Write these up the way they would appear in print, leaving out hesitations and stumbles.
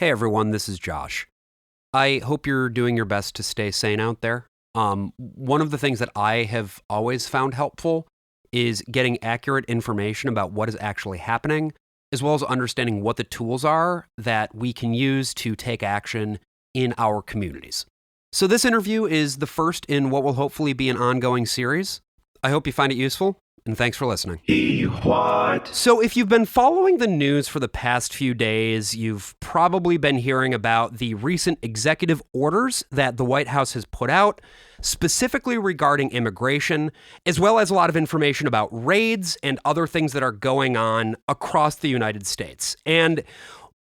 Hey everyone, this is Josh. I hope you're doing your best to stay sane out there. One of the things that I have always found helpful is getting accurate information about what is actually happening, as well as understanding what the tools are that we can use to take action in our communities. So, this interview is the first in what will hopefully be an ongoing series. I hope you find it useful, and thanks for listening. So, if you've been following the news for the past few days, you've probably been hearing about the recent executive orders that the White House has put out, specifically regarding immigration, as well as a lot of information about raids and other things that are going on across the United States. And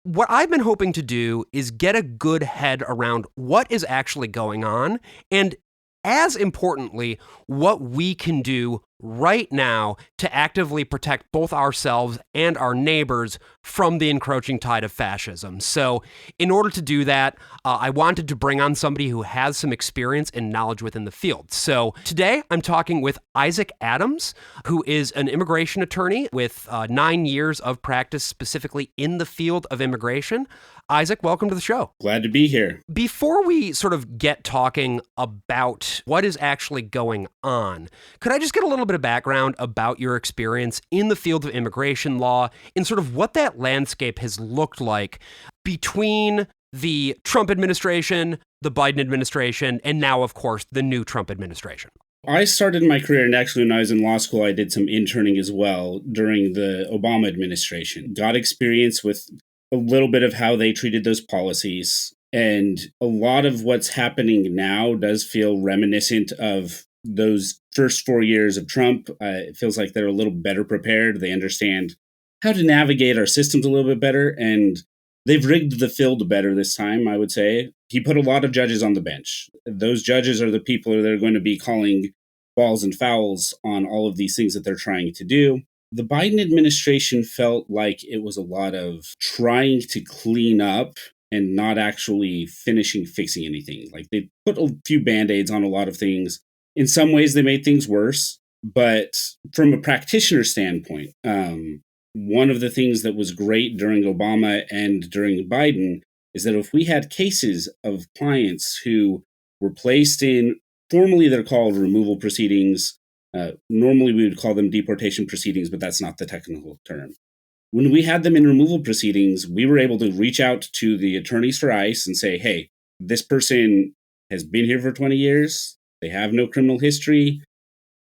what I've been hoping to do is get a good head around what is actually going on, and as importantly, what we can do right now to actively protect both ourselves and our neighbors from the encroaching tide of fascism. So in order to do that, I wanted to bring on somebody who has some experience and knowledge within the field. So today I'm talking with Isaac Adams, who is an immigration attorney with 9 years of practice specifically in the field of immigration. Isaac, welcome to the show. Glad to be here. Before we sort of get talking about what is actually going on, could I just get a little bit of background about your experience in the field of immigration law and sort of what that landscape has looked like between the Trump administration, the Biden administration, and now, of course, the new Trump administration? I started my career, and actually when I was in law school, I did some interning as well during the Obama administration. Got experience with a little bit of how they treated those policies. And a lot of what's happening now does feel reminiscent of those first 4 years of Trump. It feels like they're a little better prepared. They understand how to navigate our systems a little bit better. And they've rigged the field better this time, I would say. He put a lot of judges on the bench. Those judges are the people that are going to be calling balls and fouls on all of these things that they're trying to do. The Biden administration felt like it was a lot of trying to clean up and not actually fixing anything. Like they put a few Band-Aids on a lot of things. In some ways, they made things worse. But from a practitioner standpoint, one of the things that was great during Obama and during Biden is that if we had cases of clients who were placed in, formally they're called removal proceedings. Normally we would call them deportation proceedings, but that's not the technical term. When we had them in removal proceedings, we were able to reach out to the attorneys for ICE and say, hey, this person has been here for 20 years. They have no criminal history.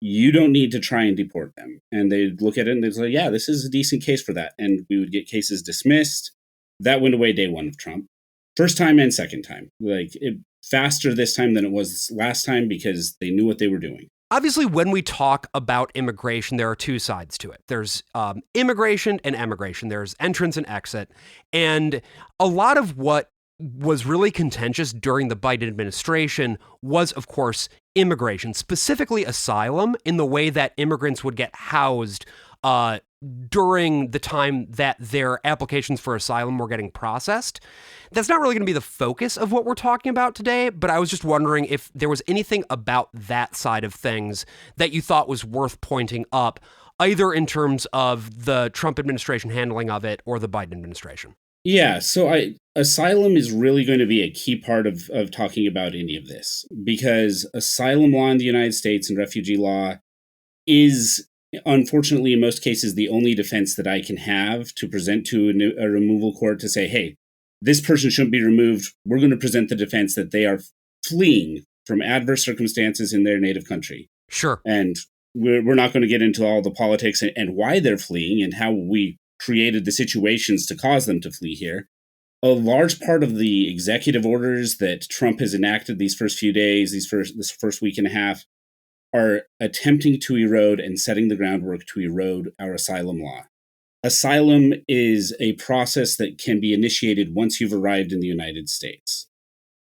You don't need to try and deport them. And they'd look at it and they'd say, yeah, this is a decent case for that. And we would get cases dismissed. That went away day one of Trump. First time and second time. Faster this time than it was last time because they knew what they were doing. Obviously, when we talk about immigration, there are two sides to it. There's immigration and emigration. There's entrance and exit. And a lot of what was really contentious during the Biden administration was, of course, immigration, specifically asylum, in the way that immigrants would get housed during the time that their applications for asylum were getting processed. That's not really going to be the focus of what we're talking about today, but I was just wondering if there was anything about that side of things that you thought was worth pointing up, either in terms of the Trump administration handling of it or the Biden administration. Yeah, so asylum is really going to be a key part of talking about any of this, because asylum law in the United States and refugee law is, unfortunately, in most cases, the only defense that I can have to present to a removal court to say, hey, this person shouldn't be removed. We're going to present the defense that they are fleeing from adverse circumstances in their native country. Sure. And we're not going to get into all the politics and why they're fleeing and how we created the situations to cause them to flee here. A large part of the executive orders that Trump has enacted these first few days, this first week and a half, are attempting to erode and setting the groundwork to erode our asylum law. Asylum is a process that can be initiated once you've arrived in the United States.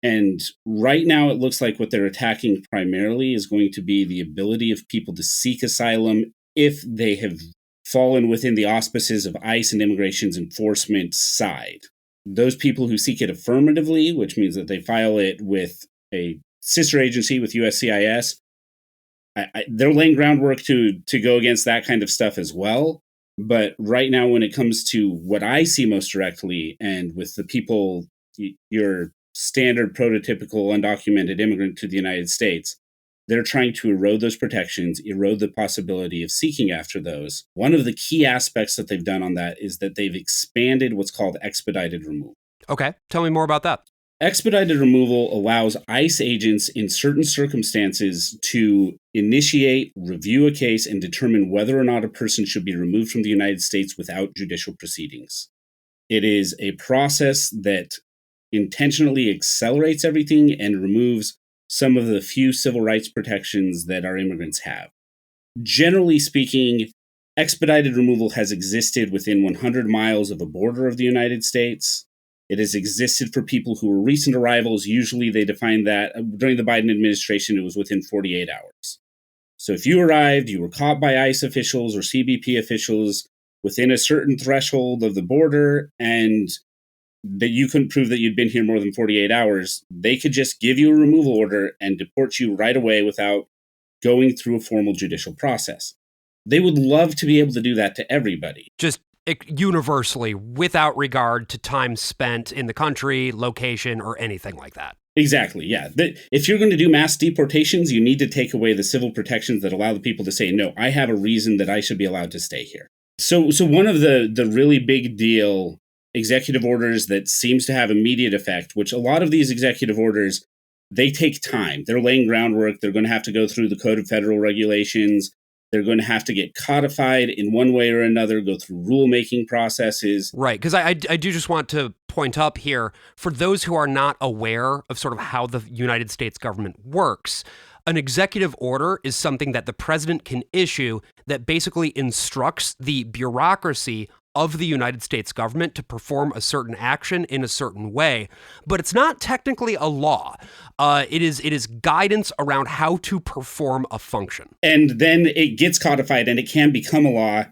And right now, it looks like what they're attacking primarily is going to be the ability of people to seek asylum if they have fallen within the auspices of ICE and immigration's enforcement side. Those people who seek it affirmatively, which means that they file it with a sister agency, with USCIS, they're laying groundwork to go against that kind of stuff as well. But right now, when it comes to what I see most directly, and with the people your standard prototypical undocumented immigrant to the United States. They're trying to erode those protections, erode the possibility of seeking after those. One of the key aspects that they've done on that is that they've expanded what's called expedited removal. Okay, tell me more about that. Expedited removal allows ICE agents in certain circumstances to initiate, review a case, and determine whether or not a person should be removed from the United States without judicial proceedings. It is a process that intentionally accelerates everything and removes some of the few civil rights protections that our immigrants have. Generally speaking, expedited removal has existed within 100 miles of a border of the United States. It has existed for people who are recent arrivals. Usually they define that during the Biden administration, it was within 48 hours. So if you arrived, you were caught by ICE officials or CBP officials within a certain threshold of the border, and that you couldn't prove that you'd been here more than 48 hours, they could just give you a removal order and deport you right away without going through a formal judicial process. They would love to be able to do that to everybody. Just universally, without regard to time spent in the country, location, or anything like that. Exactly, yeah. If you're going to do mass deportations, you need to take away the civil protections that allow the people to say, no, I have a reason that I should be allowed to stay here. So one of the really big deal executive orders that seems to have immediate effect, which a lot of these executive orders, they take time. They're laying groundwork. They're going to have to go through the Code of Federal Regulations. They're going to have to get codified in one way or another, go through rulemaking processes. Right, because I do just want to point up here, for those who are not aware of sort of how the United States government works, an executive order is something that the president can issue that basically instructs the bureaucracy of the United States government to perform a certain action in a certain way, but it's not technically a law. It is guidance around how to perform a function. And then it gets codified and it can become a law,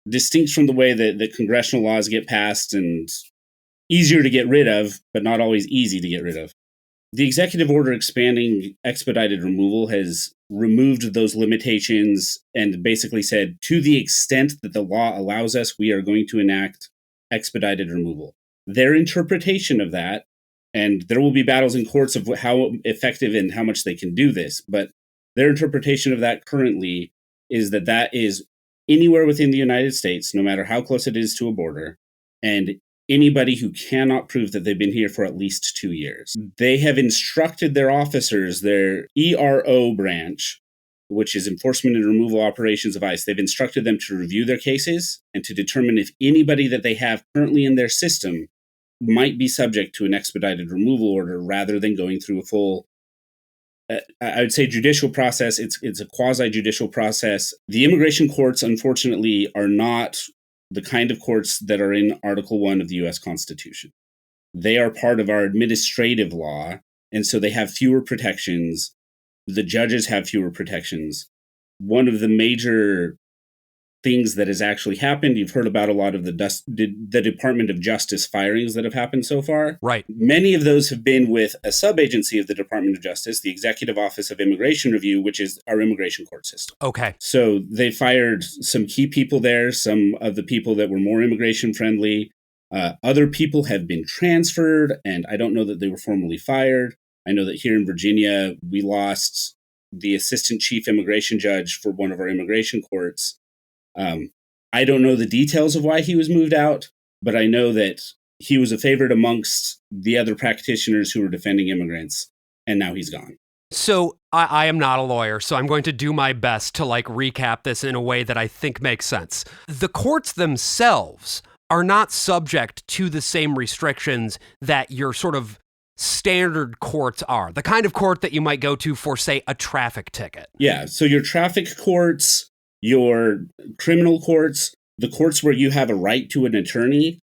distinct from the way that congressional laws get passed and easier to get rid of, but not always easy to get rid of. The executive order expanding expedited removal has removed those limitations and basically said, to the extent that the law allows us, we are going to enact expedited removal. Their interpretation of that, and there will be battles in courts of how effective and how much they can do this, but their interpretation of that currently is that that is anywhere within the United States, no matter how close it is to a border, and anybody who cannot prove that they've been here for at least 2 years. They have instructed their officers, their ERO branch, which is Enforcement and Removal Operations of ICE, they've instructed them to review their cases and to determine if anybody that they have currently in their system might be subject to an expedited removal order rather than going through a full, I would say, judicial process. It's a quasi-judicial process. The immigration courts, unfortunately, are not the kind of courts that are in Article 1 of the U.S. Constitution. They are part of our administrative law, and so they have fewer protections. The judges have fewer protections. One of the major things that has actually happened, you've heard about a lot of the Department of Justice firings that have happened so far. Right. Many of those have been with a sub-agency of the Department of Justice, the Executive Office of Immigration Review, which is our immigration court system. Okay. So they fired some key people there, some of the people that were more immigration friendly. Other people have been transferred, and I don't know that they were formally fired. I know that here in Virginia, we lost the assistant chief immigration judge for one of our immigration courts. I don't know the details of why he was moved out, but I know that he was a favorite amongst the other practitioners who were defending immigrants, and now he's gone. So I am not a lawyer, so I'm going to do my best to recap this in a way that I think makes sense. The courts themselves are not subject to the same restrictions that your sort of standard courts are. The kind of court that you might go to for, say, a traffic ticket. Yeah, so your traffic courts, your criminal courts, the courts where you have a right to an attorney,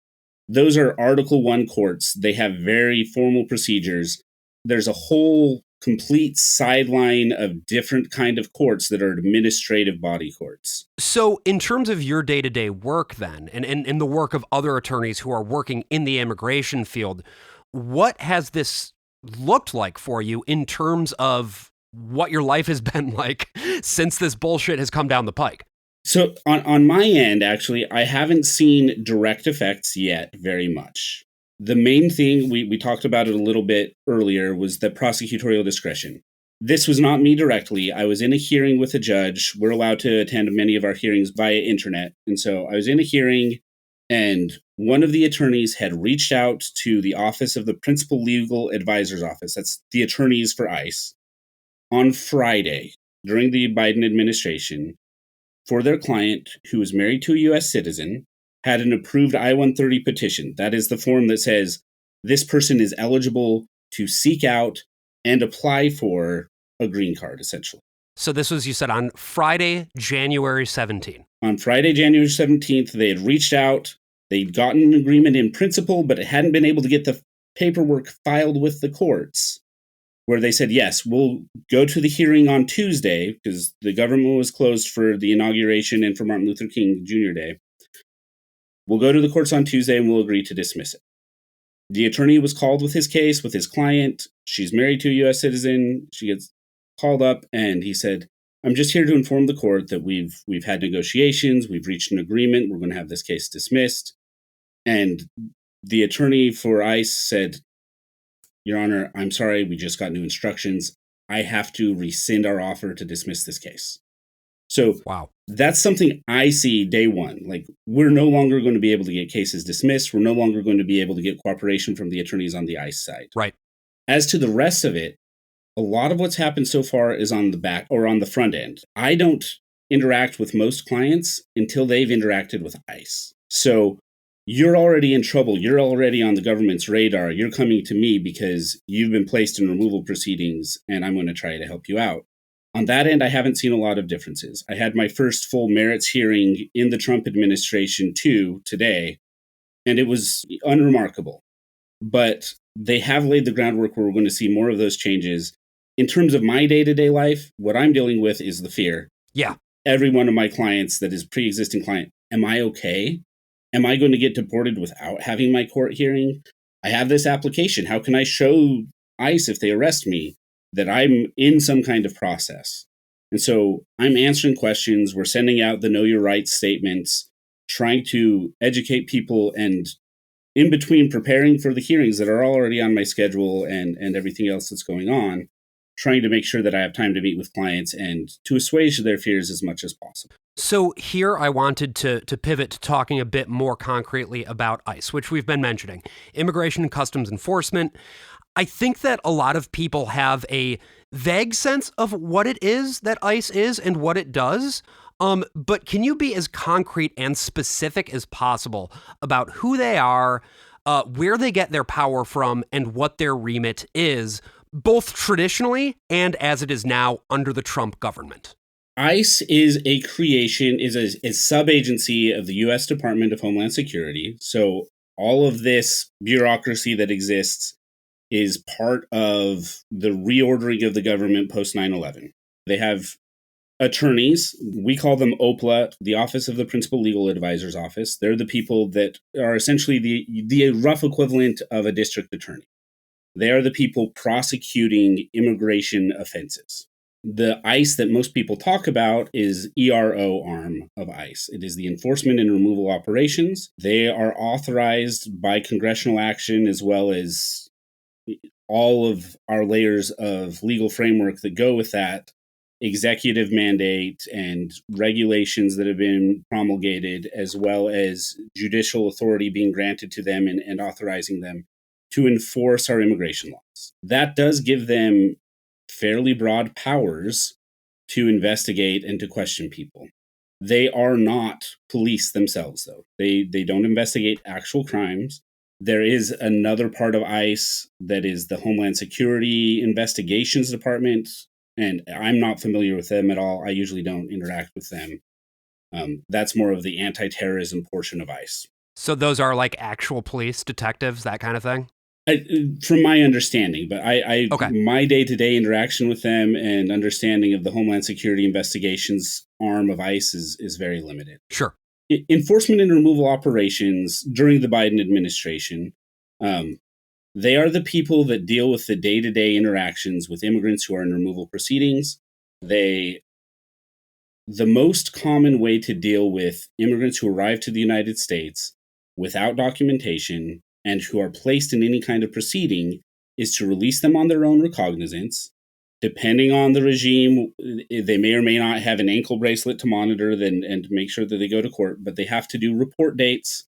those are Article 1 courts. They have very formal procedures. There's a whole complete sideline of different kind of courts that are administrative body courts. So in terms of your day-to-day work then, and the work of other attorneys who are working in the immigration field, what has this looked like for you in terms of what your life has been like since this bullshit has come down the pike? So on my end, actually, I haven't seen direct effects yet very much. The main thing, we talked about it a little bit earlier, was the prosecutorial discretion. This was not me directly. I was in a hearing with a judge. We're allowed to attend many of our hearings via internet. And so I was in a hearing, and one of the attorneys had reached out to the office of the principal legal advisor's office. That's the attorneys for ICE on Friday during the Biden administration for their client who was married to a U.S. citizen, had an approved I-130 petition. That is the form that says this person is eligible to seek out and apply for a green card, essentially. So this was, you said, on Friday, January 17th. On Friday, January 17th, they had reached out. They'd gotten an agreement in principle, but it hadn't been able to get the paperwork filed with the courts, where they said, yes, we'll go to the hearing on Tuesday, because the government was closed for the inauguration and for Martin Luther King Jr. Day. We'll go to the courts on Tuesday and we'll agree to dismiss it. The attorney was called with his case, with his client. She's married to a U.S. citizen. She gets called up, and he said, I'm just here to inform the court that we've had negotiations. We've reached an agreement. We're going to have this case dismissed. And the attorney for ICE said, Your Honor, I'm sorry, we just got new instructions. I have to rescind our offer to dismiss this case. So Wow. That's something I see day one. Like, we're no longer going to be able to get cases dismissed. We're no longer going to be able to get cooperation from the attorneys on the ICE side. Right. As to the rest of it, a lot of what's happened so far is on the back or on the front end. I don't interact with most clients until they've interacted with ICE. So you're already in trouble. You're already on the government's radar. You're coming to me because you've been placed in removal proceedings, and I'm going to try to help you out. On that end, I haven't seen a lot of differences. I had my first full merits hearing in the Trump administration too today, and it was unremarkable. But they have laid the groundwork where we're going to see more of those changes. In terms of my day-to-day life, what I'm dealing with is the fear. Yeah. Every one of my clients that is pre-existing client, am I okay? Am I going to get deported without having my court hearing? I have this application. How can I show ICE if they arrest me that I'm in some kind of process? And so I'm answering questions. We're sending out the Know Your Rights statements, trying to educate people, and in between preparing for the hearings that are already on my schedule and everything else that's going on, trying to make sure that I have time to meet with clients and to assuage their fears as much as possible. So here I wanted to pivot to talking a bit more concretely about ICE, which we've been mentioning. Immigration and Customs Enforcement. I think that a lot of people have a vague sense of what it is that ICE is and what it does. But can you be as concrete and specific as possible about who they are, where they get their power from, and what their remit is, both traditionally and as it is now under the Trump government? ICE is a creation, is a sub-agency of the U.S. Department of Homeland Security. So all of this bureaucracy that exists is part of the reordering of the government post 9/11. They have attorneys. We call them OPLA, the Office of the Principal Legal Advisor's Office. They're the people that are essentially the rough equivalent of a district attorney. They are the people prosecuting immigration offenses. The ICE that most people talk about is ERO arm of ICE. It is the Enforcement and Removal Operations. They are authorized by congressional action as well as all of our layers of legal framework that go with that, executive mandate and regulations that have been promulgated, as well as judicial authority being granted to them and authorizing them to enforce our immigration laws. That does give them fairly broad powers to investigate and to question people. They are not police themselves, though. They don't investigate actual crimes. There is another part of ICE that is the Homeland Security Investigations Department, and I'm not familiar with them at all. I usually don't interact with them. That's more of the anti-terrorism portion of ICE. So those are like actual police, detectives, that kind of thing? From my understanding, but Okay. my day-to-day interaction with them and understanding of the Homeland Security Investigations arm of ICE is very limited. Sure. Enforcement and removal operations during the Biden administration, they are the people that deal with the day-to-day interactions with immigrants who are in removal proceedings. The most common way to deal with immigrants who arrive to the United States without documentation and who are placed in any kind of proceeding is to release them on their own recognizance. Depending on the regime, they may or may not have an ankle bracelet to monitor them and make sure that they go to court, but they have to do report dates.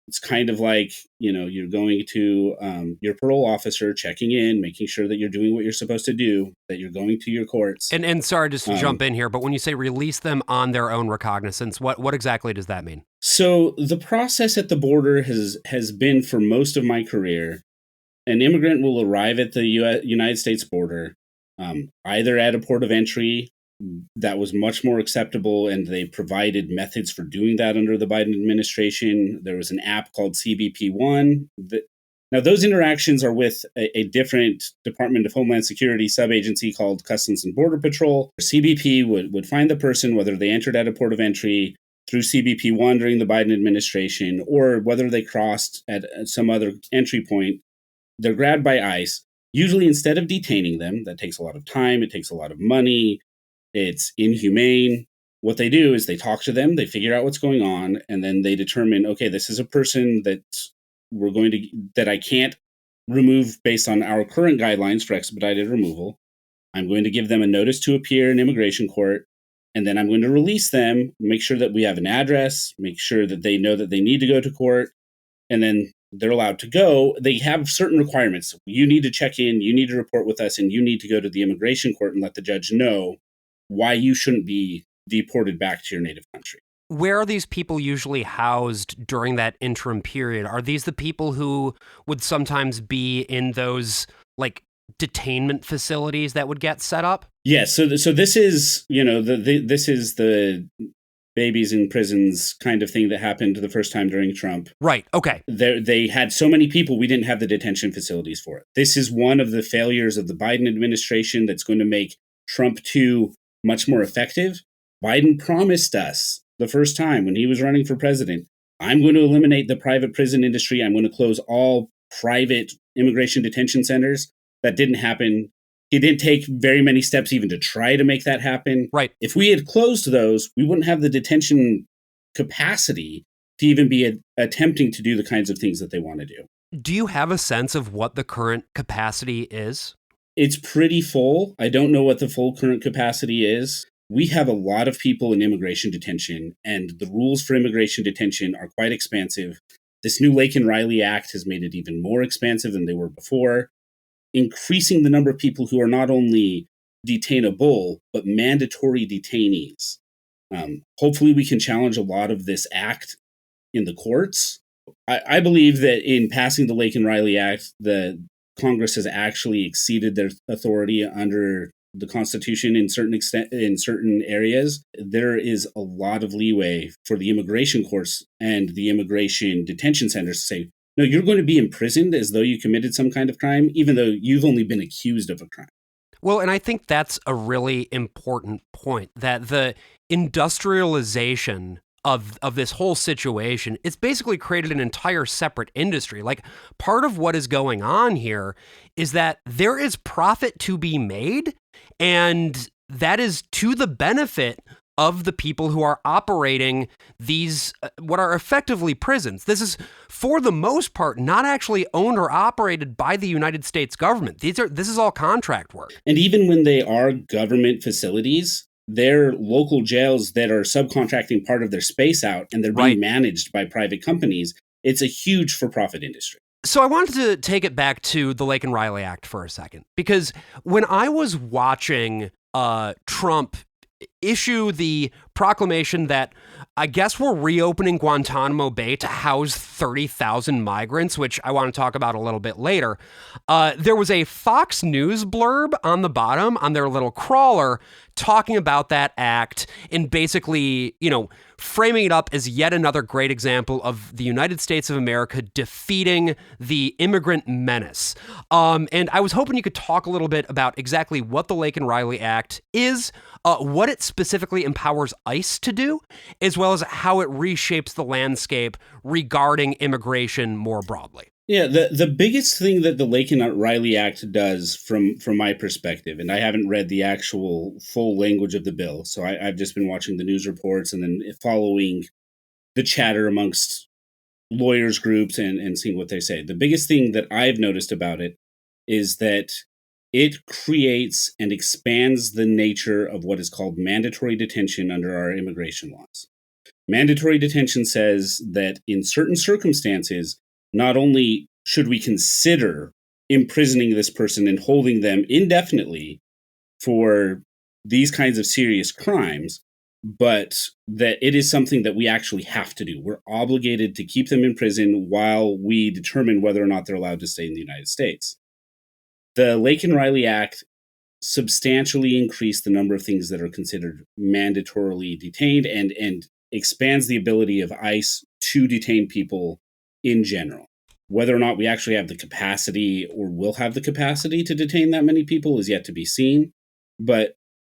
It's kind of like, you're going to your parole officer, checking in, making sure that you're doing what you're supposed to do, that you're going to your courts. And sorry, just to jump in here, but when you say release them on their own recognizance, what exactly does that mean? So the process at the border has been, for most of my career, an immigrant will arrive at the United States border, either at a port of entry that was much more acceptable, and they provided methods for doing that under the Biden administration. There was an app called CBP-1. Now, those interactions are with a different Department of Homeland Security sub-agency called Customs and Border Patrol. CBP would find the person, whether they entered at a port of entry through CBP-1 during the Biden administration, or whether they crossed at some other entry point. They're grabbed by ICE. Usually, instead of detaining them, that takes a lot of time, it takes a lot of money, it's inhumane. What they do is they talk to them, they figure out what's going on, and then they determine, okay, this is a person that I can't remove based on our current guidelines for expedited removal. I'm going to give them a notice to appear in immigration court, and then I'm going to release them, make sure that we have an address, make sure that they know that they need to go to court, and then they're allowed to go. They have certain requirements. You need to check in, you need to report with us, and you need to go to the immigration court and let the judge know why you shouldn't be deported back to your native country. Where are these people usually housed during that interim period? Are these the people who would sometimes be in those like detainment facilities that would get set up? Yes. So this is, this is the babies in prisons kind of thing that happened the first time during Trump. Right. Okay. They had so many people, we didn't have the detention facilities for it. This is one of the failures of the Biden administration that's going to make Trump 2 much more effective. Biden promised us the first time when he was running for president, I'm going to eliminate the private prison industry. I'm going to close all private immigration detention centers. That didn't happen. He didn't take very many steps even to try to make that happen. Right. If we had closed those, we wouldn't have the detention capacity to even be attempting to do the kinds of things that they want to do. Do you have a sense of what the current capacity is? It's pretty full. I don't know what the full current capacity is. We have a lot of people in immigration detention, and the rules for immigration detention are quite expansive. This new Laken Riley Act has made it even more expansive than they were before, increasing the number of people who are not only detainable, but mandatory detainees. Hopefully we can challenge a lot of this act in the courts. I believe that in passing the Laken Riley Act, the Congress has actually exceeded their authority under the Constitution in certain areas. There is a lot of leeway for the immigration courts and the immigration detention centers to say, no, you're going to be imprisoned as though you committed some kind of crime, even though you've only been accused of a crime. Well, and I think that's a really important point, that the industrialization of this whole situation, it's basically created an entire separate industry. Like, part of what is going on here is that there is profit to be made, and that is to the benefit of the people who are operating these, what are effectively prisons. This is, for the most part, not actually owned or operated by the United States government. This is all contract work. And even when they are government facilities, they're local jails that are subcontracting part of their space out, and they're being managed by private companies. It's a huge for-profit industry. So I wanted to take it back to the Laken Riley Act for a second, because when I was watching Trump issue the proclamation that I guess we're reopening Guantanamo Bay to house 30,000 migrants, which I want to talk about a little bit later, there was a Fox News blurb on the bottom on their little crawler talking about that act and basically, framing it up as yet another great example of the United States of America defeating the immigrant menace. And I was hoping you could talk a little bit about exactly what the Laken Riley Act is, what it specifically empowers ICE to do, as well as how it reshapes the landscape regarding immigration more broadly. Yeah, the biggest thing that the Laken Riley Act does from my perspective, and I haven't read the actual full language of the bill, so I've just been watching the news reports and then following the chatter amongst lawyers groups and seeing what they say. The biggest thing that I've noticed about it is that it creates and expands the nature of what is called mandatory detention under our immigration laws. Mandatory detention says that in certain circumstances, not only should we consider imprisoning this person and holding them indefinitely for these kinds of serious crimes, but that it is something that we actually have to do. We're obligated to keep them in prison while we determine whether or not they're allowed to stay in the United States. The Laken Riley Act substantially increased the number of things that are considered mandatorily detained and expands the ability of ICE to detain people in general. Whether or not we actually have the capacity or will have the capacity to detain that many people is yet to be seen. But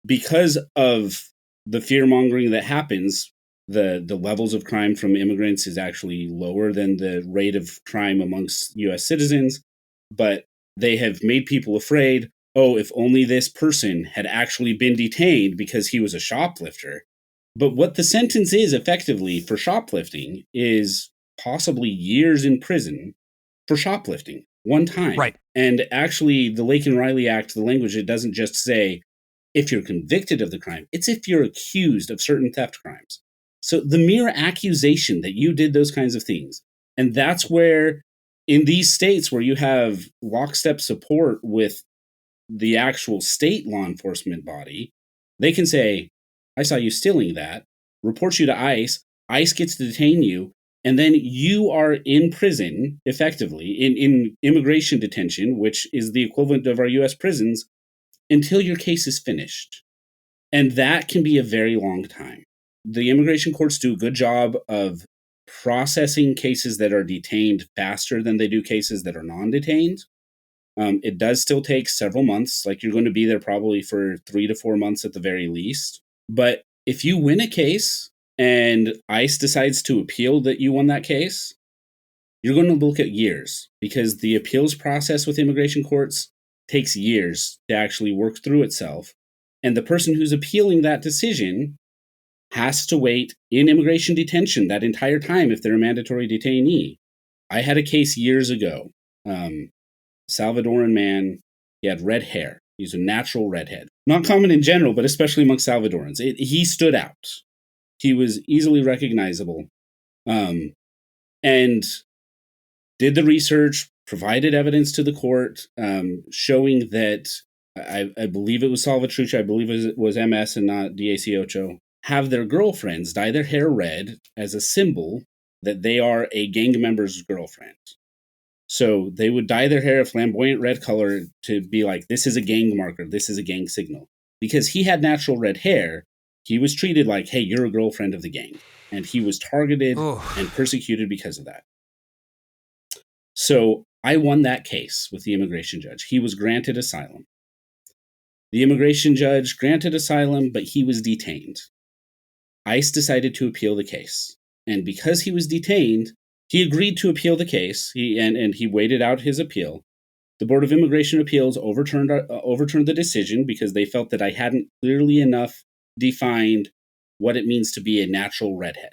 because of the fear-mongering that happens, the levels of crime from immigrants is actually lower than the rate of crime amongst U.S. citizens. But they have made people afraid, oh, if only this person had actually been detained because he was a shoplifter. But what the sentence is effectively for shoplifting is possibly years in prison for shoplifting one time. Right. And actually, the Laken Riley Act, the language, it doesn't just say if you're convicted of the crime, it's if you're accused of certain theft crimes. So the mere accusation that you did those kinds of things, and that's where in these states where you have lockstep support with the actual state law enforcement body, they can say, I saw you stealing that, report you to ICE, ICE gets to detain you, and then you are in prison, effectively, in immigration detention, which is the equivalent of our US prisons, until your case is finished. And that can be a very long time. The immigration courts do a good job of processing cases that are detained faster than they do cases that are non-detained. It does still take several months. Like, you're going to be there probably for 3 to 4 months at the very least. But if you win a case and ICE decides to appeal that you won that case, you're going to look at years, because the appeals process with immigration courts takes years to actually work through itself. And the person who's appealing that decision has to wait in immigration detention that entire time if they're a mandatory detainee. I had a case years ago. Salvadoran man, he had red hair. He's a natural redhead. Not common in general, but especially among Salvadorans. He stood out. He was easily recognizable. And did the research, provided evidence to the court, showing that, I believe it was Salvatrucha, I believe it was MS and not DAC8, have their girlfriends dye their hair red as a symbol that they are a gang member's girlfriend. So they would dye their hair a flamboyant red color to be like, this is a gang marker, this is a gang signal. Because he had natural red hair, he was treated like, hey, you're a girlfriend of the gang. And he was targeted and persecuted because of that. So I won that case with the immigration judge. He was granted asylum. The immigration judge granted asylum, but he was detained. ICE decided to appeal the case. And because he was detained, he agreed to appeal the case, and he waited out his appeal. The Board of Immigration Appeals overturned the decision because they felt that I hadn't clearly enough defined what it means to be a natural redhead.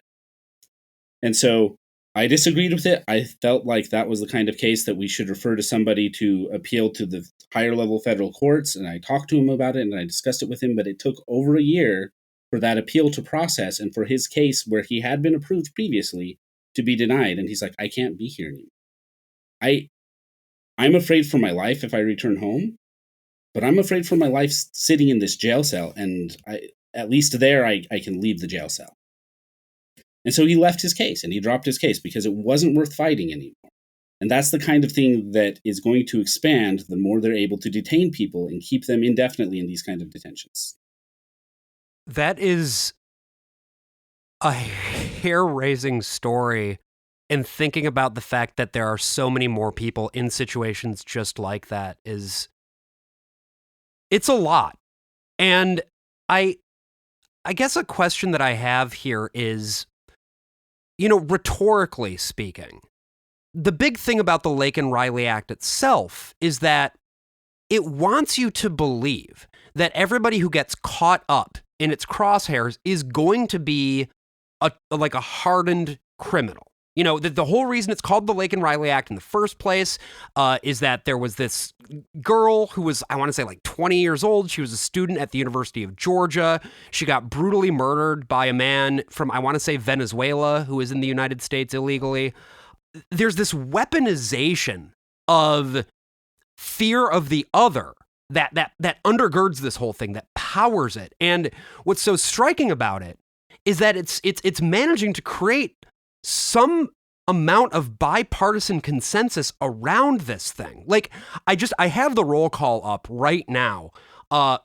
And so I disagreed with it. I felt like that was the kind of case that we should refer to somebody to appeal to the higher level federal courts, and I talked to him about it, and I discussed it with him, but it took over a year for that appeal to process and for his case, where he had been approved previously, to be denied. And he's like, I can't be here anymore. I'm afraid for my life if I return home, but I'm afraid for my life sitting in this jail cell, and at least there I can leave the jail cell. And so he left his case, and he dropped his case because it wasn't worth fighting anymore. And that's the kind of thing that is going to expand the more they're able to detain people and keep them indefinitely in these kinds of detentions. That is a hair-raising story, and thinking about the fact that there are so many more people in situations just like that it's a lot. And I guess a question that I have here is, rhetorically speaking, the big thing about the Laken Riley Act itself is that it wants you to believe that everybody who gets caught up in its crosshairs is going to be a hardened criminal. You know, the whole reason it's called the Laken Riley Act in the first place is that there was this girl who was, I want to say, like 20 years old. She was a student at the University of Georgia. She got brutally murdered by a man from, I want to say, Venezuela, who is in the United States illegally. There's this weaponization of fear of the other that undergirds this whole thing, that powers it. And what's so striking about it is that it's managing to create some amount of bipartisan consensus around this thing. Like, I have the roll call up right now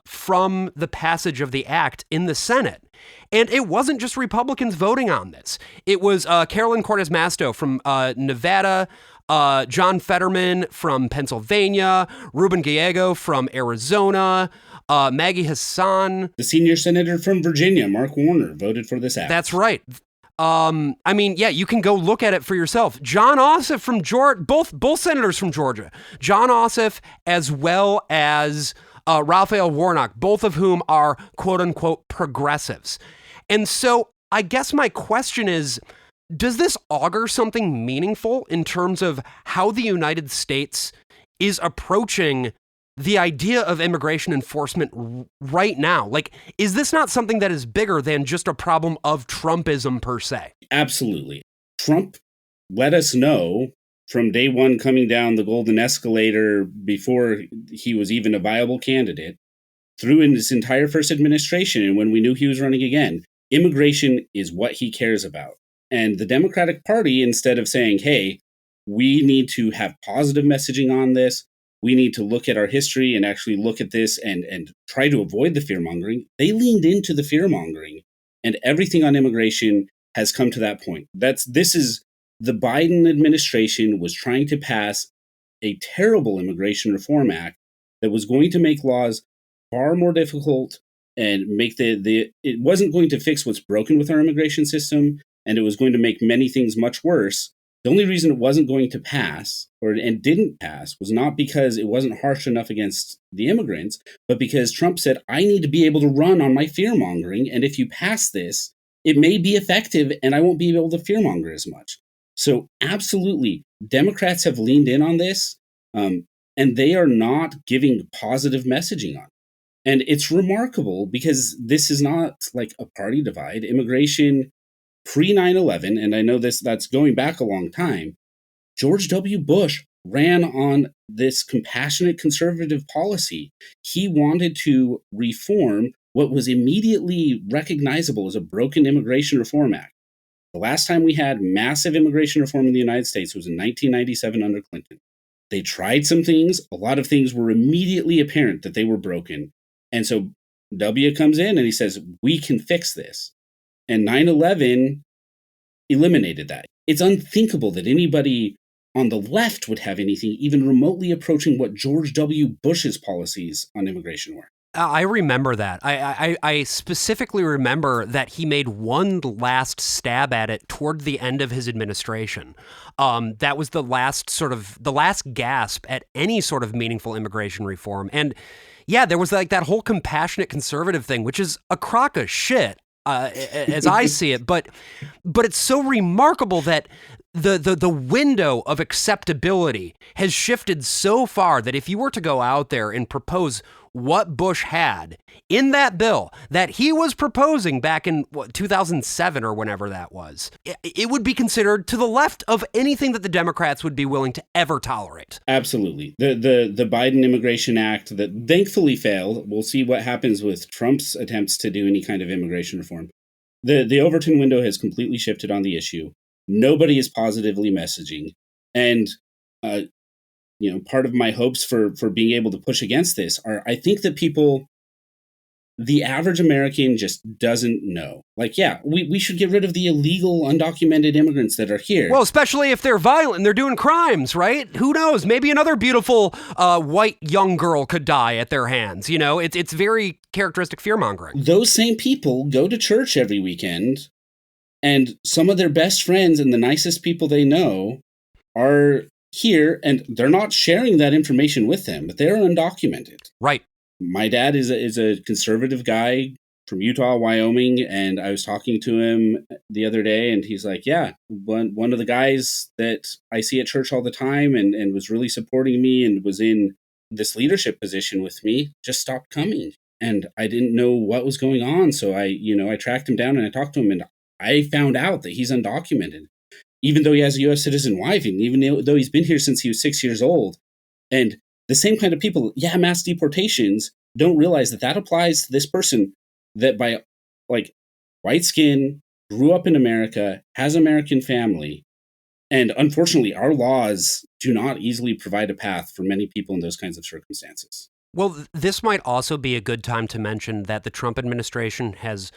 from the passage of the act in the Senate. And it wasn't just Republicans voting on this. It was Carolyn Cortez Masto from Nevada, John Fetterman from Pennsylvania, Ruben Gallego from Arizona, Maggie Hassan. The senior senator from Virginia, Mark Warner, voted for this act. That's right. I mean, yeah, you can go look at it for yourself. John Ossoff from Georgia, both senators from Georgia, John Ossoff as well as Raphael Warnock, both of whom are quote unquote progressives. And so I guess my question is, does this augur something meaningful in terms of how the United States is approaching the idea of immigration enforcement right now? Like, is this not something that is bigger than just a problem of Trumpism per se? Absolutely. Trump let us know from day one, coming down the golden escalator before he was even a viable candidate, through in his entire first administration, and when we knew he was running again, immigration is what he cares about. And the Democratic Party, instead of saying, hey, we need to have positive messaging on this, we need to look at our history and actually look at this and try to avoid the fear-mongering, they leaned into the fear-mongering. And everything on immigration has come to that point. The Biden administration was trying to pass a terrible immigration reform act that was going to make laws far more difficult and make it wasn't going to fix what's broken with our immigration system, and it was going to make many things much worse. The only reason it wasn't going to pass and didn't pass was not because it wasn't harsh enough against the immigrants, but because Trump said, I need to be able to run on my fear-mongering, and if you pass this, it may be effective and I won't be able to fear-monger as much. So absolutely, Democrats have leaned in on this, and they are not giving positive messaging on it. And it's remarkable because this is not like a party divide. Immigration pre 9/11, and I know that's going back a long time, George W. Bush ran on this compassionate conservative policy. He wanted to reform what was immediately recognizable as a broken Immigration Reform Act. The last time we had massive immigration reform in the United States was in 1997 under Clinton. They tried some things. A lot of things were immediately apparent that they were broken. And so W comes in and he says, we can fix this. And 9/11 eliminated that. It's unthinkable that anybody on the left would have anything even remotely approaching what George W. Bush's policies on immigration were. I remember that. I specifically remember that he made one last stab at it toward the end of his administration. That was the last gasp at any sort of meaningful immigration reform. And yeah, there was like that whole compassionate conservative thing, which is a crock of shit, as I see it. But it's so remarkable that the window of acceptability has shifted so far that if you were to go out there and propose what Bush had in that bill that he was proposing back in 2007 or whenever that was, it would be considered to the left of anything that the Democrats would be willing to ever tolerate. Absolutely. The Biden Immigration Act that thankfully failed. We'll see what happens with Trump's attempts to do any kind of immigration reform. The Overton window has completely shifted on the issue. Nobody is positively messaging. And part of my hopes for being able to push against this are, I think that the average American just doesn't know. Like, yeah, we should get rid of the illegal, undocumented immigrants that are here. Well, especially if they're violent and they're doing crimes, right? Who knows? Maybe another beautiful white young girl could die at their hands. You know, it's very characteristic fear-mongering. Those same people go to church every weekend, and some of their best friends and the nicest people they know are here, and they're not sharing that information with them, but they're undocumented. Right. My dad is a conservative guy, from Utah, Wyoming, and I was talking to him the other day, and he's like, yeah, one of the guys that I see at church all the time and was really supporting me and was in this leadership position with me just stopped coming. And I didn't know what was going on. So I tracked him down and I talked to him, and I found out that he's undocumented, even though he has a U.S. citizen wife, and even though he's been here since he was 6 years old. And the same kind of people, mass deportations, don't realize that that applies to this person that by like white skin, grew up in America, has American family. And unfortunately, our laws do not easily provide a path for many people in those kinds of circumstances. Well, this might also be a good time to mention that the Trump administration has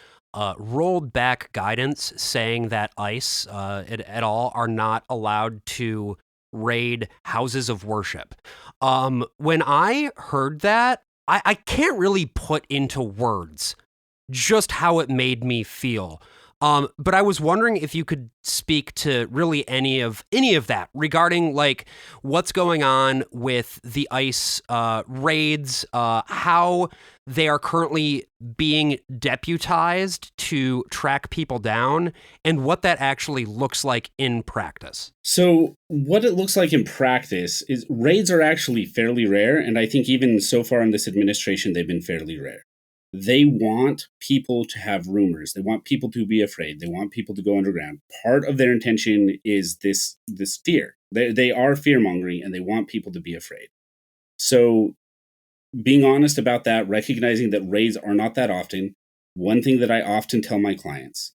rolled back guidance saying that ICE et al. Are not allowed to raid houses of worship. When I heard that, I can't really put into words just how it made me feel. But I was wondering if you could speak to really any of that regarding like what's going on with the ICE raids, how they are currently being deputized to track people down, and what that actually looks like in practice. So what it looks like in practice is raids are actually fairly rare, and I think even so far in this administration, they've been fairly rare. They want people to have rumors. They want people to be afraid. They want people to go underground. Part of their intention is this fear. They are fear mongering, and they want people to be afraid. So being honest about that, recognizing that raids are not that often, one thing that I often tell my clients,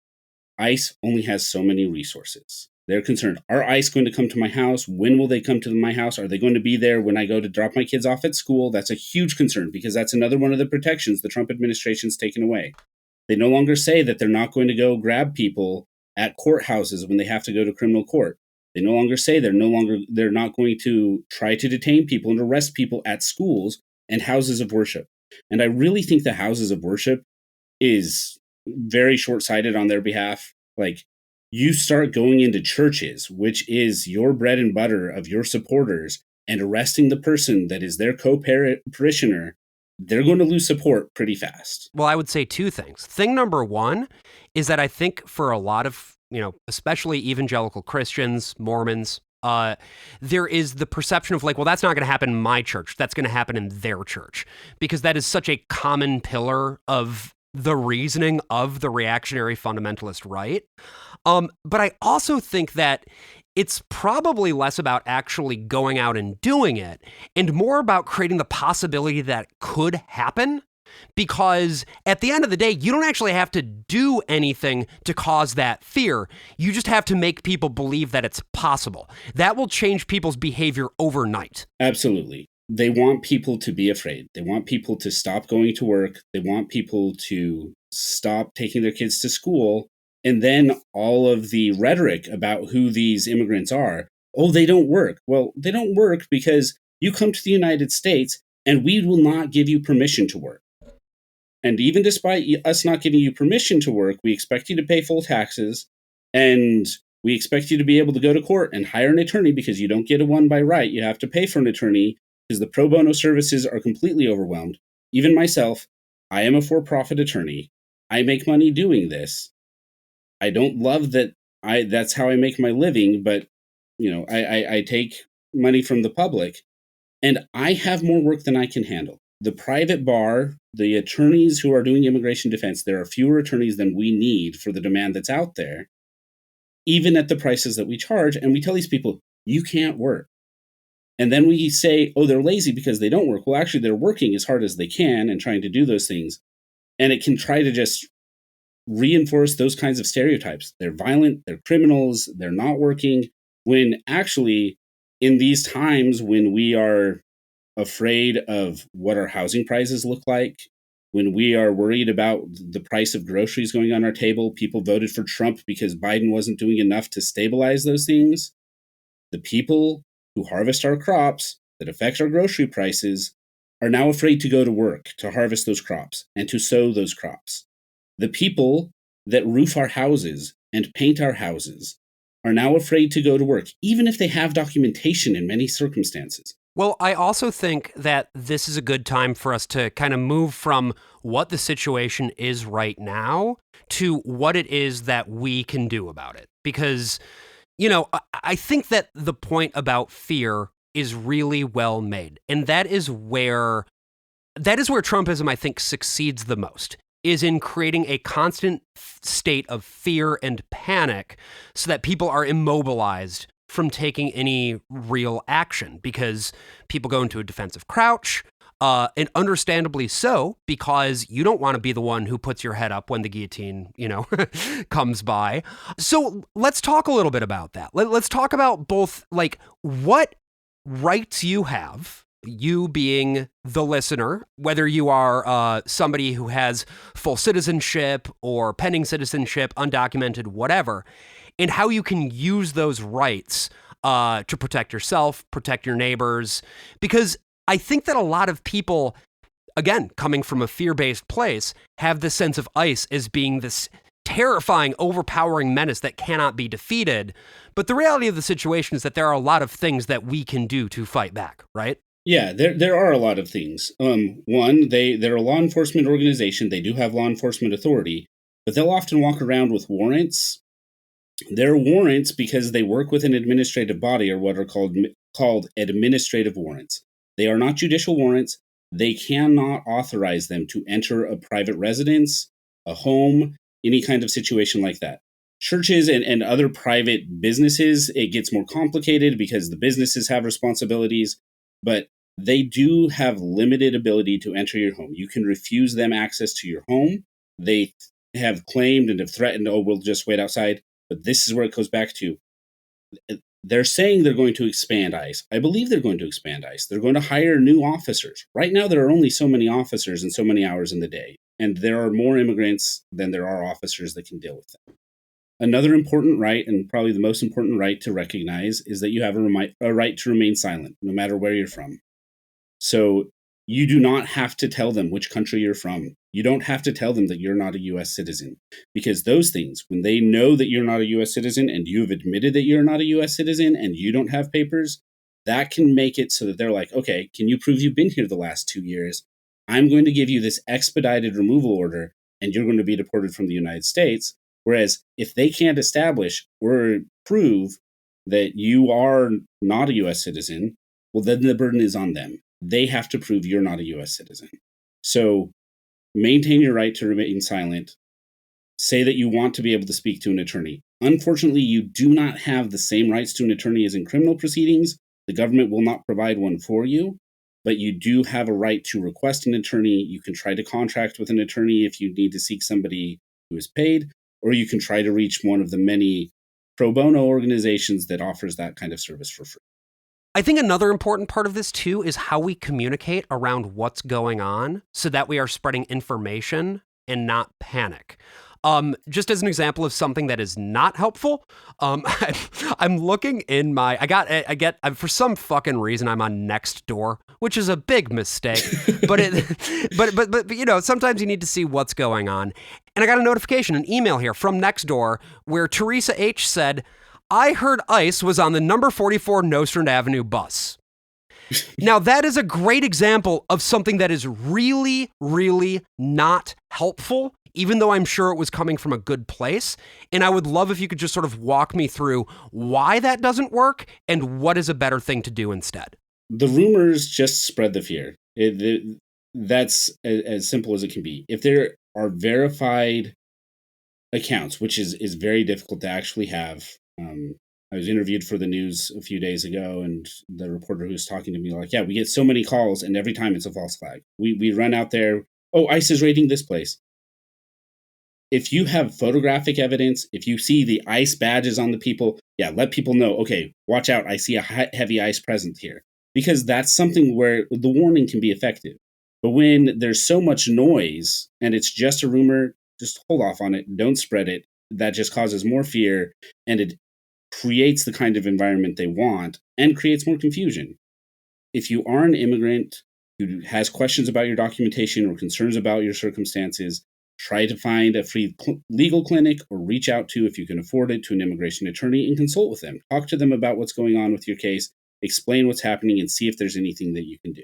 ICE only has so many resources. They're concerned, are ICE going to come to my house? When will they come to my house? Are they going to be there when I go to drop my kids off at school? That's a huge concern, because that's another one of the protections the Trump administration's taken away. They no longer say that they're not going to go grab people at courthouses when they have to go to criminal court. They no longer say they're not going to try to detain people and arrest people at schools and houses of worship. And I really think the houses of worship is very short-sighted on their behalf. Like, you start going into churches, which is your bread and butter of your supporters, and arresting the person that is their co-parishioner, they're going to lose support pretty fast. Well, I would say two things. Thing number one is that I think for a lot of, especially evangelical Christians, Mormons, there is the perception of like, well, that's not going to happen in my church. That's going to happen in their church, because that is such a common pillar of the reasoning of the reactionary fundamentalist right. But I also think that it's probably less about actually going out and doing it and more about creating the possibility that could happen. Because at the end of the day, you don't actually have to do anything to cause that fear. You just have to make people believe that it's possible. That will change people's behavior overnight. Absolutely. They want people to be afraid. They want people to stop going to work. They want people to stop taking their kids to school. And then all of the rhetoric about who these immigrants are. Oh, they don't work. Well, they don't work because you come to the United States and we will not give you permission to work. And even despite us not giving you permission to work, we expect you to pay full taxes, and we expect you to be able to go to court and hire an attorney, because you don't get a one by right. You have to pay for an attorney because the pro bono services are completely overwhelmed. Even myself, I am a for-profit attorney. I make money doing this. I don't love that that's how I make my living, but I take money from the public, and I have more work than I can handle. The private bar, the attorneys who are doing immigration defense, there are fewer attorneys than we need for the demand that's out there, even at the prices that we charge. And we tell these people, you can't work. And then we say, oh, they're lazy because they don't work. Well, actually, they're working as hard as they can and trying to do those things. And it can try to just reinforce those kinds of stereotypes. They're violent, they're criminals, they're not working, when actually, in these times when we are afraid of what our housing prices look like, when we are worried about the price of groceries going on our table, people voted for Trump because Biden wasn't doing enough to stabilize those things. The people who harvest our crops that affect our grocery prices are now afraid to go to work to harvest those crops and to sow those crops. The people that roof our houses and paint our houses are now afraid to go to work, even if they have documentation in many circumstances. Well, I also think that this is a good time for us to kind of move from what the situation is right now to what it is that we can do about it. Because, I think that the point about fear is really well made. And that is where Trumpism, I think, succeeds the most, is in creating a constant state of fear and panic so that people are immobilized from taking any real action because people go into a defensive crouch. And understandably so, because you don't want to be the one who puts your head up when the guillotine, comes by. So let's talk a little bit about that. Let's talk about both, like, what rights you have, you being the listener, whether you are somebody who has full citizenship or pending citizenship, undocumented, whatever, and how you can use those rights to protect yourself, protect your neighbors. Because I think that a lot of people, again, coming from a fear-based place, have this sense of ICE as being this terrifying, overpowering menace that cannot be defeated. But the reality of the situation is that there are a lot of things that we can do to fight back, right? Yeah, there are a lot of things. One, they're a law enforcement organization. They do have law enforcement authority, but they'll often walk around with warrants. Their warrants, because they work with an administrative body, are what are called administrative warrants. They are not judicial warrants. They cannot authorize them to enter a private residence, a home, any kind of situation like that. Churches and other private businesses, it gets more complicated because the businesses have responsibilities, but they do have limited ability to enter your home. You can refuse them access to your home. They have claimed and have threatened, oh, we'll just wait outside. But this is where it goes back to. They're saying they're going to expand ICE. I believe they're going to expand ICE. They're going to hire new officers. Right now, there are only so many officers and so many hours in the day. And there are more immigrants than there are officers that can deal with them. Another important right, and probably the most important right to recognize, is that you have a right to remain silent, no matter where you're from. So you do not have to tell them which country you're from. You don't have to tell them that you're not a US citizen, because those things, when they know that you're not a US citizen and you've admitted that you're not a US citizen and you don't have papers, that can make it so that they're like, okay, can you prove you've been here the last 2 years? I'm going to give you this expedited removal order and you're going to be deported from the United States. Whereas if they can't establish or prove that you are not a US citizen, well, then the burden is on them. They have to prove you're not a US citizen. So maintain your right to remain silent. Say that you want to be able to speak to an attorney. Unfortunately, you do not have the same rights to an attorney as in criminal proceedings. The government will not provide one for you, but you do have a right to request an attorney. You can try to contract with an attorney if you need to seek somebody who is paid, or you can try to reach one of the many pro bono organizations that offers that kind of service for free. I think another important part of this, too, is how we communicate around what's going on so that we are spreading information and not panic. Just as an example of something that is not helpful, I'm looking in my, for some fucking reason, I'm on Nextdoor, which is a big mistake, but sometimes you need to see what's going on. And I got a notification, an email here from Nextdoor where Teresa H said, I heard ICE was on the number 44 Nostrand Avenue bus. Now, that is a great example of something that is really, really not helpful, even though I'm sure it was coming from a good place. And I would love if you could just sort of walk me through why that doesn't work and what is a better thing to do instead. The rumors just spread the fear. That's as simple as it can be. If there are verified accounts, which is very difficult to actually have. I was interviewed for the news a few days ago, and the reporter who was talking to me like, yeah, we get so many calls, and every time it's a false flag. We run out there, oh, ICE is raiding this place. If you have photographic evidence, if you see the ICE badges on the people, yeah, let people know, okay, watch out, I see a heavy ICE presence here. Because that's something where the warning can be effective. But when there's so much noise, and it's just a rumor, just hold off on it, don't spread it. That just causes more fear, and it creates the kind of environment they want and creates more confusion. If you are an immigrant who has questions about your documentation or concerns about your circumstances, try to find a free legal clinic or reach out to, if you can afford it, to an immigration attorney and consult with them. Talk to them about what's going on with your case. explain what's happening, and see if there's anything that you can do.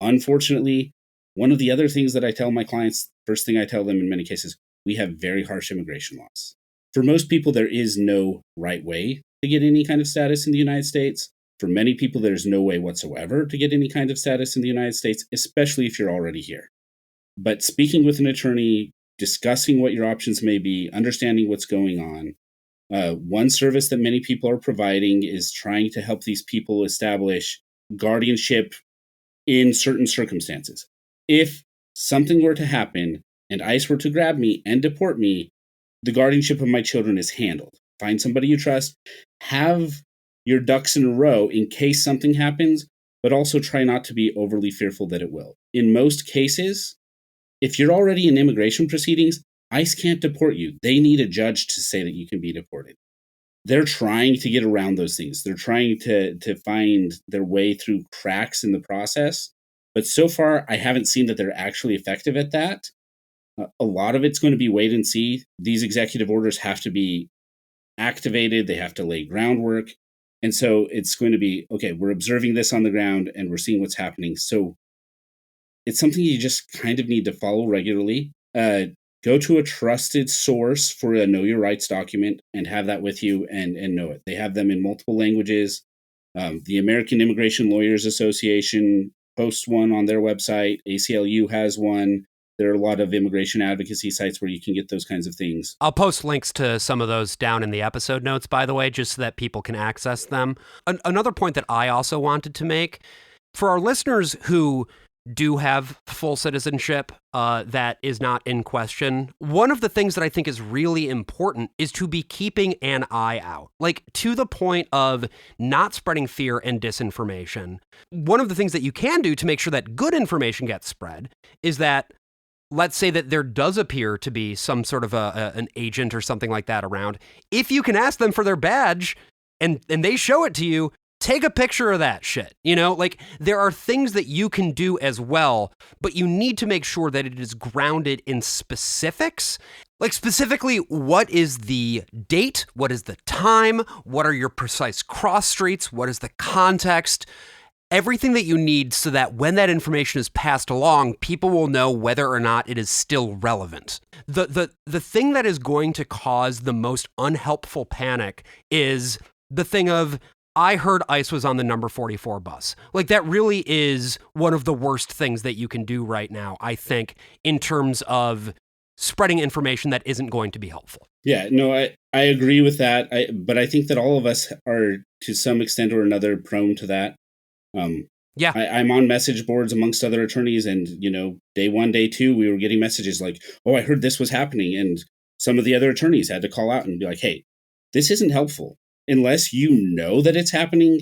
Unfortunately, one of the other things that I tell my clients, first thing I tell them in many cases, we have very harsh immigration laws. For most people, there is no right way to get any kind of status in the United States. For many people, there's no way whatsoever to get any kind of status in the United States, especially if you're already here. But speaking with an attorney, discussing what your options may be, understanding what's going on. One service that many people are providing is trying to help these people establish guardianship in certain circumstances. If something were to happen and ICE were to grab me and deport me, the guardianship of my children is handled. Find somebody you trust, have your ducks in a row in case something happens, but also try not to be overly fearful that it will. In most cases, if you're already in immigration proceedings, ICE can't deport you. They need a judge to say that you can be deported. They're trying to get around those things. They're trying to find their way through cracks in the process. But so far, I haven't seen that they're actually effective at that. A lot of it's going to be wait and see. These executive orders have to be activated. They have to lay groundwork. And so it's going to be, okay, we're observing this on the ground and we're seeing what's happening. So it's something you just kind of need to follow regularly. Go to a trusted source for a Know Your Rights document and have that with you and know it. They have them in multiple languages. The American Immigration Lawyers Association posts one on their website. ACLU has one. There are a lot of immigration advocacy sites where you can get those kinds of things. I'll post links to some of those down in the episode notes, by the way, just so that people can access them. Another point that I also wanted to make, for our listeners who do have full citizenship that is not in question, one of the things that I think is really important is to be keeping an eye out, like to the point of not spreading fear and disinformation. One of the things that you can do to make sure that good information gets spread is that, let's say that there does appear to be some sort of an agent or something like that around. If you can ask them for their badge and they show it to you, take a picture of that shit. You know, like there are things that you can do as well, but you need to make sure that it is grounded in specifics. Like specifically, what is the date? What is the time? What are your precise cross streets? What is the context? Everything that you need so that when that information is passed along, people will know whether or not it is still relevant. The thing that is going to cause the most unhelpful panic is the thing of, I heard ICE was on the number 44 bus. Like that really is one of the worst things that you can do right now, I think, in terms of spreading information that isn't going to be helpful. Yeah, no, I agree with that. But I think that all of us are, to some extent or another, prone to that. Yeah, I'm on message boards amongst other attorneys, and day one, day two, we were getting messages like, "Oh, I heard this was happening," and some of the other attorneys had to call out and be like, "Hey, this isn't helpful. Unless you know that it's happening,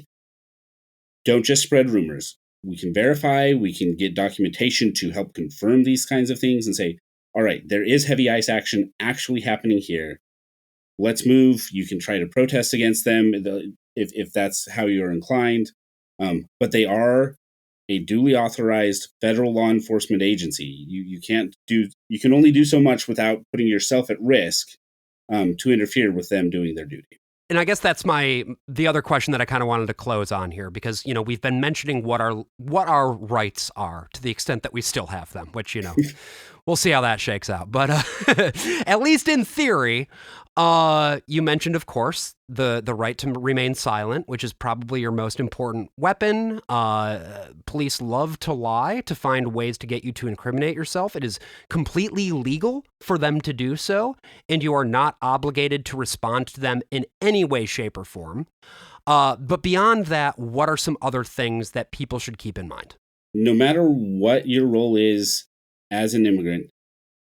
don't just spread rumors. We can verify, we can get documentation to help confirm these kinds of things and say, all right, there is heavy ICE action actually happening here. Let's move. You can try to protest against them if that's how you're inclined." But they are a duly authorized federal law enforcement agency. You can only do so much without putting yourself at risk to interfere with them doing their duty. And I guess that's the other question that I kind of wanted to close on here, because, we've been mentioning what our rights are to the extent that we still have them, which, we'll see how that shakes out. But at least in theory, you mentioned, of course, the right to remain silent, which is probably your most important weapon. Police love to lie to find ways to get you to incriminate yourself. It is completely legal for them to do so, and you are not obligated to respond to them in any way, shape, or form. But beyond that, what are some other things that people should keep in mind? No matter what your role is as an immigrant,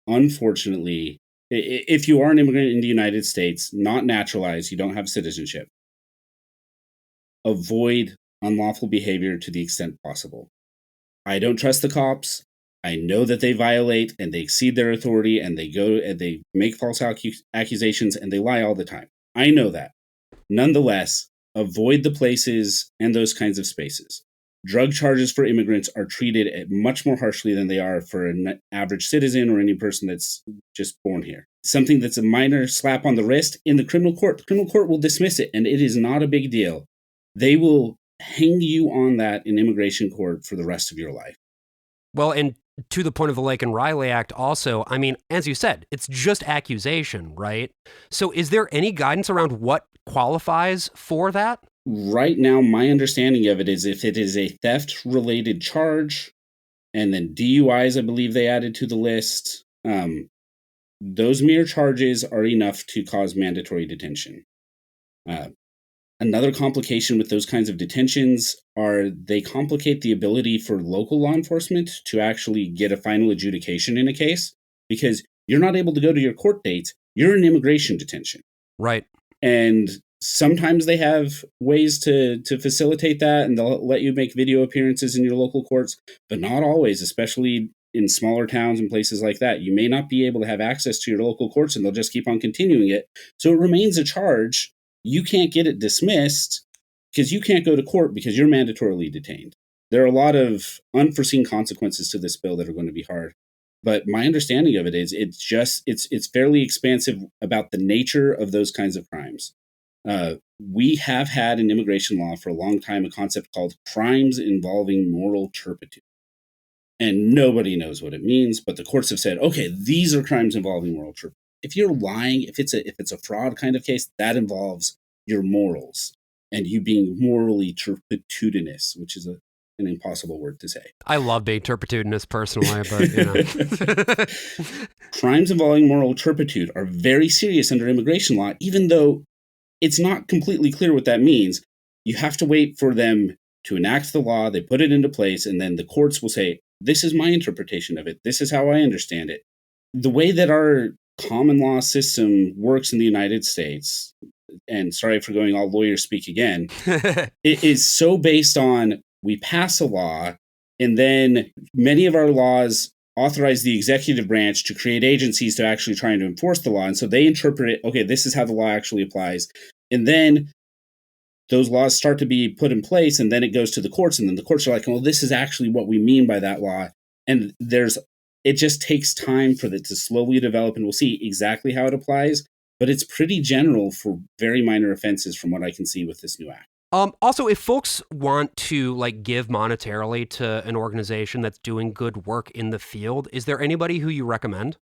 unfortunately, if you are an immigrant in the United States, not naturalized, you don't have citizenship, avoid unlawful behavior to the extent possible. I don't trust the cops. I know that they violate and they exceed their authority, and they go and they make false accusations and they lie all the time. I know that. Nonetheless, avoid the places and those kinds of spaces. Drug charges for immigrants are treated much more harshly than they are for an average citizen or any person that's just born here. Something that's a minor slap on the wrist in the criminal court will dismiss it, and it is not a big deal. They will hang you on that in immigration court for the rest of your life. Well, and to the point of the Laken Riley Act also, I mean, as you said, it's just accusation, right? So is there any guidance around what qualifies for that? Right now, my understanding of it is if it is a theft-related charge, and then DUIs, I believe they added to the list, those mere charges are enough to cause mandatory detention. Uh, Another complication with those kinds of detentions are they complicate the ability for local law enforcement to actually get a final adjudication in a case because you're not able to go to your court dates. You're in immigration detention. Right. And sometimes they have ways to facilitate that, and they'll let you make video appearances in your local courts, but not always, especially in smaller towns and places like that. You may not be able to have access to your local courts, and they'll just keep on continuing it. So it remains a charge. You can't get it dismissed because you can't go to court because you're mandatorily detained. There are a lot of unforeseen consequences to this bill that are going to be hard. But my understanding of it is it's fairly expansive about the nature of those kinds of crimes. We have had in immigration law for a long time a concept called crimes involving moral turpitude. And nobody knows what it means, but the courts have said, okay, these are crimes involving moral turpitude. If you're lying, if it's a fraud kind of case, that involves your morals and you being morally turpitudinous, which is an impossible word to say. I love being turpitudinous personally, but Crimes involving moral turpitude are very serious under immigration law, even though it's not completely clear what that means. You have to wait for them to enact the law, they put it into place, and then the courts will say, this is my interpretation of it. This is how I understand it. The way that our common law system works in the United States, and sorry for going all lawyer speak again, it is so based on we pass a law, and then many of our laws authorize the executive branch to create agencies to actually try and enforce the law. And so they interpret it, okay, this is how the law actually applies. And then those laws start to be put in place, and then it goes to the courts, and then the courts are like, well, this is actually what we mean by that law. And it just takes time for it to slowly develop, and we'll see exactly how it applies. But it's pretty general for very minor offenses from what I can see with this new act. Also, if folks want to give monetarily to an organization that's doing good work in the field, is there anybody who you recommend?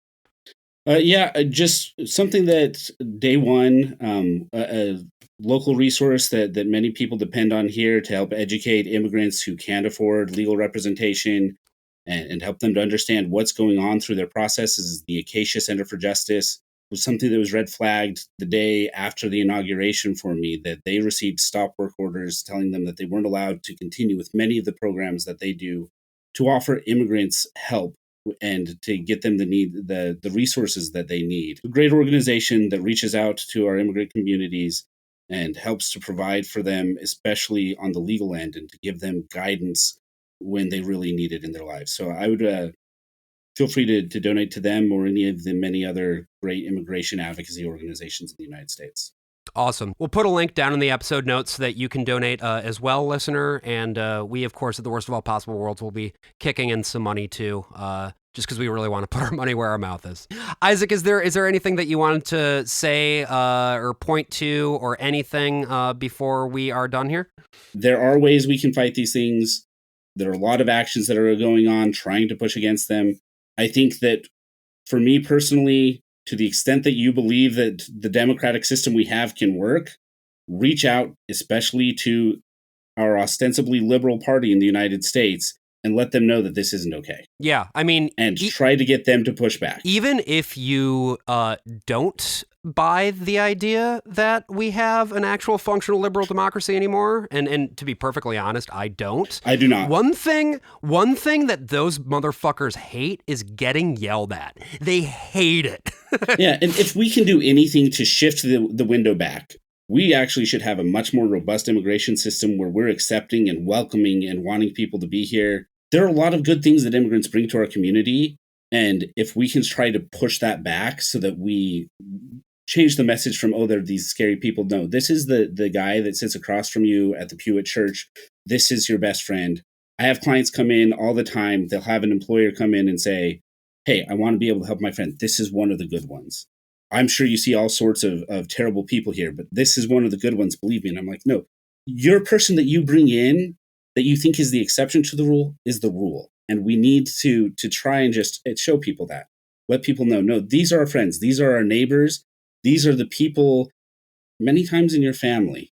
Just something that day one, a local resource that many people depend on here to help educate immigrants who can't afford legal representation and help them to understand what's going on through their processes is the Acacia Center for Justice. It was something that was red flagged the day after the inauguration for me, that they received stop work orders telling them that they weren't allowed to continue with many of the programs that they do to offer immigrants help and to get them the resources that they need. A great organization that reaches out to our immigrant communities and helps to provide for them, especially on the legal end, and to give them guidance when they really need it in their lives. So I would feel free to donate to them or any of the many other great immigration advocacy organizations in the United States. Awesome. We'll put a link down in the episode notes so that you can donate as well, listener. And we, of course, at the Worst of All Possible Worlds, will be kicking in some money too, just because we really want to put our money where our mouth is. Isaac, is there anything that you wanted to say or point to or anything before we are done here? There are ways we can fight these things. There are a lot of actions that are going on trying to push against them. I think that for me personally, to the extent that you believe that the democratic system we have can work, reach out, especially to our ostensibly liberal party in the United States, and let them know that this isn't okay. Yeah, I mean... And try to get them to push back. Even if you don't buy the idea that we have an actual functional liberal democracy anymore, and to be perfectly honest, I don't. I do not. One thing that those motherfuckers hate is getting yelled at. They hate it. Yeah, and if we can do anything to shift the window back, we actually should have a much more robust immigration system where we're accepting and welcoming and wanting people to be here. There are a lot of good things that immigrants bring to our community. And if we can try to push that back so that we change the message from, oh, they're these scary people. No, this is the guy that sits across from you at the pew at church. This is your best friend. I have clients come in all the time. They'll have an employer come in and say, hey, I want to be able to help my friend. This is one of the good ones. I'm sure you see all sorts of terrible people here, but this is one of the good ones, believe me. And I'm like, no, your person that you bring in that you think is the exception to the rule is the rule. And we need to try and just show people that. Let people know, no, these are our friends. These are our neighbors. These are the people many times in your family.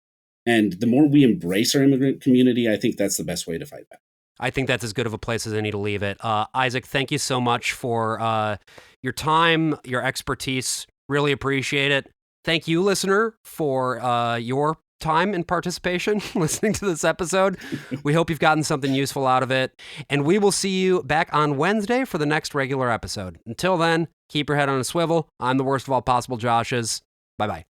And the more we embrace our immigrant community, I think that's the best way to fight back. I think that's as good of a place as any to leave it. Isaac, thank you so much for your time, your expertise. Really appreciate it. Thank you, listener, for your time and participation listening to this episode. We hope you've gotten something useful out of it. And we will see you back on Wednesday for the next regular episode. Until then, keep your head on a swivel. I'm the worst of all possible Joshes. Bye-bye.